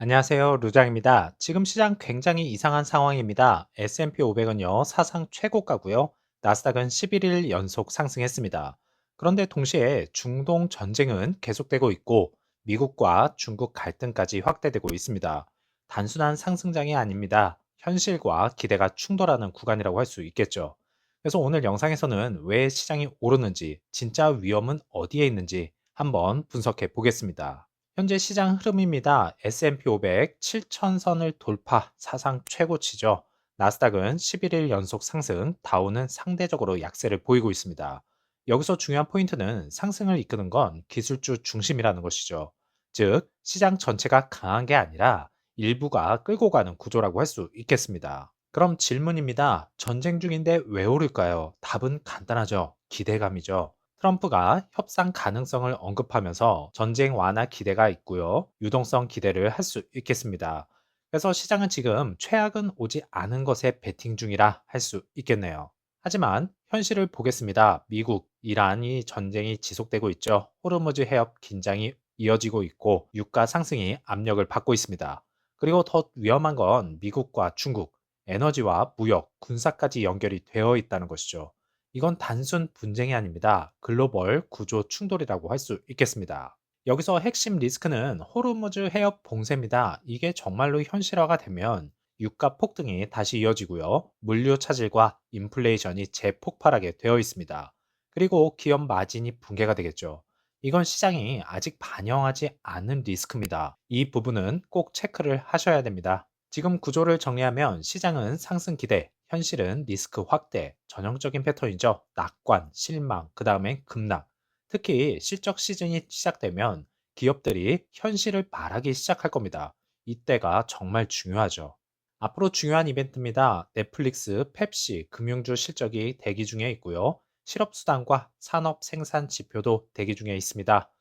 안녕하세요. 루장입니다. 지금 시장 굉장히 이상한 상황입니다. S&P 500은요, 사상 최고가고요. 나스닥은 11일 연속 상승했습니다. 그런데 동시에 중동 전쟁은 계속되고 있고 미국과 중국 갈등까지 확대되고 있습니다. 단순한 상승장이 아닙니다. 현실과 기대가 충돌하는 구간이라고 할 수 있겠죠. 그래서 오늘 영상에서는 왜 시장이 오르는지, 진짜 위험은 어디에 있는지 한번 분석해 보겠습니다. 현재 시장 흐름입니다. S&P 500 7,000선을 돌파 사상 최고치죠. 나스닥은 11일 연속 상승, 다우는 상대적으로 약세를 보이고 있습니다. 여기서 중요한 포인트는 상승을 이끄는 건 기술주 중심이라는 것이죠. 즉, 시장 전체가 강한 게 아니라 일부가 끌고 가는 구조라고 할 수 있겠습니다. 그럼 질문입니다. 전쟁 중인데 왜 오를까요? 답은 간단하죠. 기대감이죠. 트럼프가 협상 가능성을 언급하면서 전쟁 완화 기대가 있고요. 유동성 기대를 할 수 있겠습니다. 그래서 시장은 지금 최악은 오지 않은 것에 베팅 중이라 할 수 있겠네요. 하지만 현실을 보겠습니다. 미국, 이란이 전쟁이 지속되고 있죠. 호르무즈 해협 긴장이 이어지고 있고 유가 상승이 압력을 받고 있습니다. 그리고 더 위험한 건 미국과 중국, 에너지와 무역, 군사까지 연결이 되어 있다는 것이죠. 이건 단순 분쟁이 아닙니다. 글로벌 구조 충돌이라고 할 수 있겠습니다. 여기서 핵심 리스크는 호르무즈 해협 봉쇄입니다. 이게 정말로 현실화가 되면 유가 폭등이 다시 이어지고요. 물류 차질과 인플레이션이 재폭발하게 되어 있습니다. 그리고 기업 마진이 붕괴가 되겠죠. 이건 시장이 아직 반영하지 않은 리스크입니다. 이 부분은 꼭 체크를 하셔야 됩니다. 지금 구조를 정리하면 시장은 상승 기대, 현실은 리스크 확대, 전형적인 패턴이죠. 낙관, 실망, 그 다음에 급락. 특히 실적 시즌이 시작되면 기업들이 현실을 말하기 시작할 겁니다. 이때가 정말 중요하죠. 앞으로 중요한 이벤트입니다. 넷플릭스, 펩시, 금융주 실적이 대기 중에 있고요. 실업수당과 산업 생산 지표도 대기 중에 있습니다.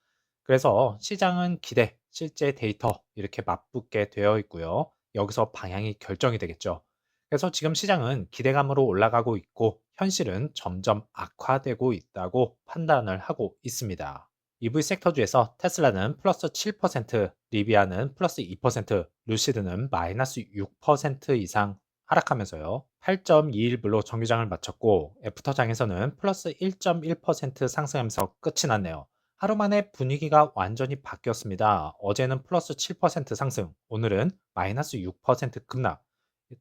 그래서 시장은 기대, 실제 데이터 이렇게 맞붙게 되어 있고요. 여기서 방향이 결정이 되겠죠. 그래서 지금 시장은 기대감으로 올라가고 있고 현실은 점점 악화되고 있다고 판단을 하고 있습니다. EV 섹터주에서 테슬라는 플러스 7%, 리비아는 플러스 2%, 루시드는 마이너스 6% 이상 하락하면서요. 8.21불로 정규장을 마쳤고 애프터장에서는 플러스 1.1% 상승하면서 끝이 났네요. 하루 만에 분위기가 완전히 바뀌었습니다. 어제는 플러스 7% 상승, 오늘은 마이너스 6% 급락.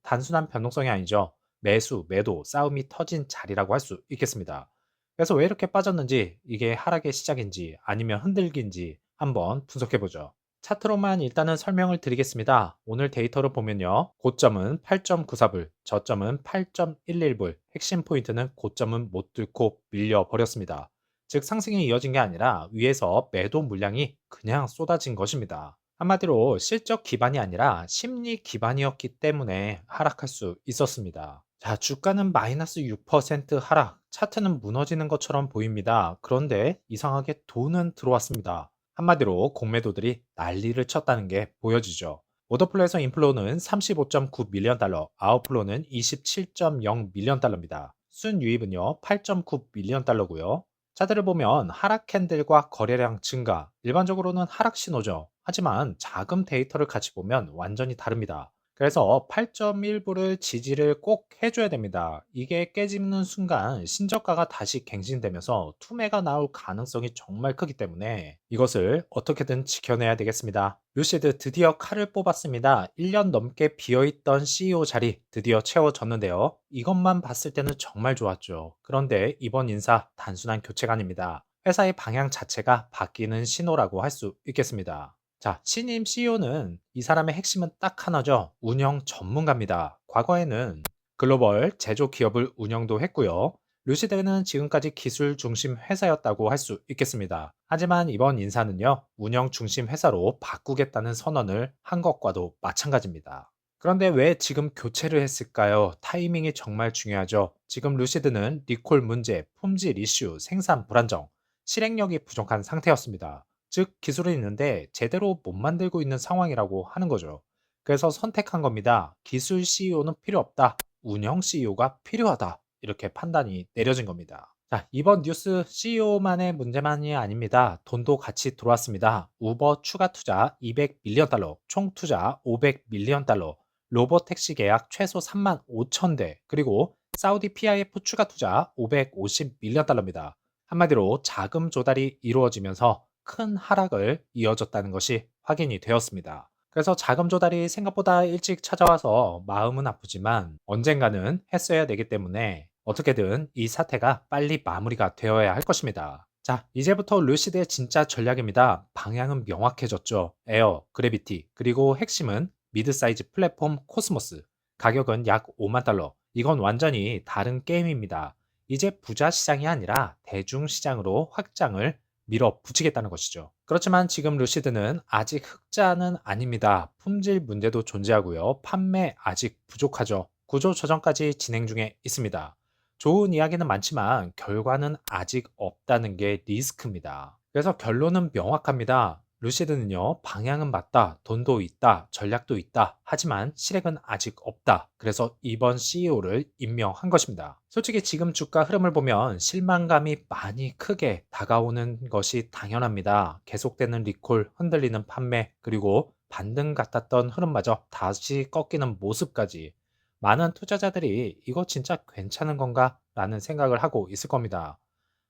단순한 변동성이 아니죠. 매수, 매도, 싸움이 터진 자리라고 할 수 있겠습니다. 그래서 왜 이렇게 빠졌는지, 이게 하락의 시작인지 아니면 흔들기인지 한번 분석해 보죠. 차트로만 일단은 설명을 드리겠습니다. 오늘 데이터를 보면요. 고점은 8.94불, 저점은 8.11불, 핵심 포인트는 고점은 못 뚫고 밀려 버렸습니다. 즉 상승이 이어진 게 아니라 위에서 매도 물량이 그냥 쏟아진 것입니다. 한마디로 실적 기반이 아니라 심리 기반이었기 때문에 하락할 수 있었습니다. 자, 주가는 마이너스 6% 하락, 차트는 무너지는 것처럼 보입니다. 그런데 이상하게 돈은 들어왔습니다. 한마디로 공매도들이 난리를 쳤다는 게 보여지죠. 오더플로에서 인플로우는 35.9 밀리언 달러, 아웃플로우는 27.0 밀리언 달러입니다. 순유입은요, 8.9 밀리언 달러고요. 차트를 보면 하락 캔들과 거래량 증가, 일반적으로는 하락 신호죠. 하지만 자금 데이터를 같이 보면 완전히 다릅니다. 그래서 8.1불을 지지를 꼭 해줘야 됩니다. 이게 깨지는 순간 신저가가 다시 갱신되면서 투매가 나올 가능성이 정말 크기 때문에 이것을 어떻게든 지켜내야 되겠습니다. 루시드 드디어 칼을 뽑았습니다. 1년 넘게 비어있던 CEO 자리 드디어 채워졌는데요. 이것만 봤을 때는 정말 좋았죠. 그런데 이번 인사 단순한 교체가 아닙니다. 회사의 방향 자체가 바뀌는 신호라고 할 수 있겠습니다. 자, 신임 CEO는 이 사람의 핵심은 딱 하나죠. 운영 전문가입니다. 과거에는 글로벌 제조 기업을 운영도 했고요. 루시드는 지금까지 기술 중심 회사였다고 할 수 있겠습니다. 하지만 이번 인사는요, 운영 중심 회사로 바꾸겠다는 선언을 한 것과도 마찬가지입니다. 그런데 왜 지금 교체를 했을까요? 타이밍이 정말 중요하죠. 지금 루시드는 리콜 문제, 품질 이슈, 생산 불안정, 실행력이 부족한 상태였습니다. 즉 기술은 있는데 제대로 못 만들고 있는 상황이라고 하는 거죠. 그래서 선택한 겁니다. 기술 CEO는 필요 없다. 운영 CEO가 필요하다. 이렇게 판단이 내려진 겁니다. 자, 이번 뉴스 CEO만의 문제만이 아닙니다. 돈도 같이 들어왔습니다. 우버 추가 투자 200 밀리언 달러, 총 투자 500 밀리언 달러, 로봇 택시 계약 최소 3만 5천 대, 그리고 사우디 PIF 추가 투자 550 밀리언 달러입니다. 한마디로 자금 조달이 이루어지면서 큰 하락을 이어졌다는 것이 확인이 되었습니다. 그래서 자금 조달이 생각보다 일찍 찾아와서 마음은 아프지만 언젠가는 했어야 되기 때문에 어떻게든 이 사태가 빨리 마무리가 되어야 할 것입니다. 자, 이제부터 루시드의 진짜 전략입니다. 방향은 명확해졌죠. 에어, 그래비티, 그리고 핵심은 미드 사이즈 플랫폼 코스모스. 가격은 약 5만 달러. 이건 완전히 다른 게임입니다. 이제 부자 시장이 아니라 대중 시장으로 확장을 밀어붙이겠다는 것이죠. 그렇지만 지금 루시드는 아직 흑자는 아닙니다. 품질 문제도 존재하고요. 판매 아직 부족하죠. 구조 조정까지 진행 중에 있습니다. 좋은 이야기는 많지만 결과는 아직 없다는 게 리스크입니다. 그래서 결론은 명확합니다. 루시드는요, 방향은 맞다, 돈도 있다, 전략도 있다. 하지만 실행은 아직 없다. 그래서 이번 CEO를 임명한 것입니다. 솔직히 지금 주가 흐름을 보면 실망감이 많이 크게 다가오는 것이 당연합니다. 계속되는 리콜, 흔들리는 판매, 그리고 반등 같았던 흐름마저 다시 꺾이는 모습까지 많은 투자자들이 이거 진짜 괜찮은 건가? 라는 생각을 하고 있을 겁니다.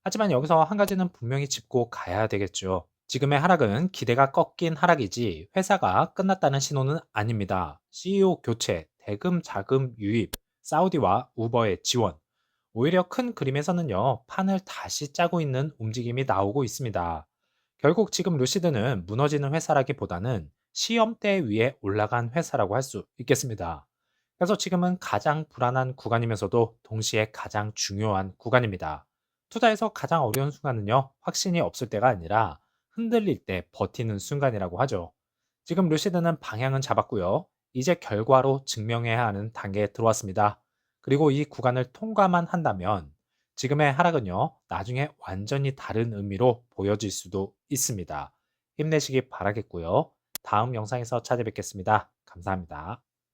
하지만 여기서 한 가지는 분명히 짚고 가야 되겠죠. 지금의 하락은 기대가 꺾인 하락이지 회사가 끝났다는 신호는 아닙니다. CEO 교체, 대금 자금 유입, 사우디와 우버의 지원. 오히려 큰 그림에서는요, 판을 다시 짜고 있는 움직임이 나오고 있습니다. 결국 지금 루시드는 무너지는 회사라기보다는 시험대 위에 올라간 회사라고 할 수 있겠습니다. 그래서 지금은 가장 불안한 구간이면서도 동시에 가장 중요한 구간입니다. 투자에서 가장 어려운 순간은요, 확신이 없을 때가 아니라 흔들릴 때 버티는 순간이라고 하죠. 지금 루시드는 방향은 잡았고요. 이제 결과로 증명해야 하는 단계에 들어왔습니다. 그리고 이 구간을 통과만 한다면 지금의 하락은요, 나중에 완전히 다른 의미로 보여질 수도 있습니다. 힘내시기 바라겠고요. 다음 영상에서 찾아뵙겠습니다. 감사합니다.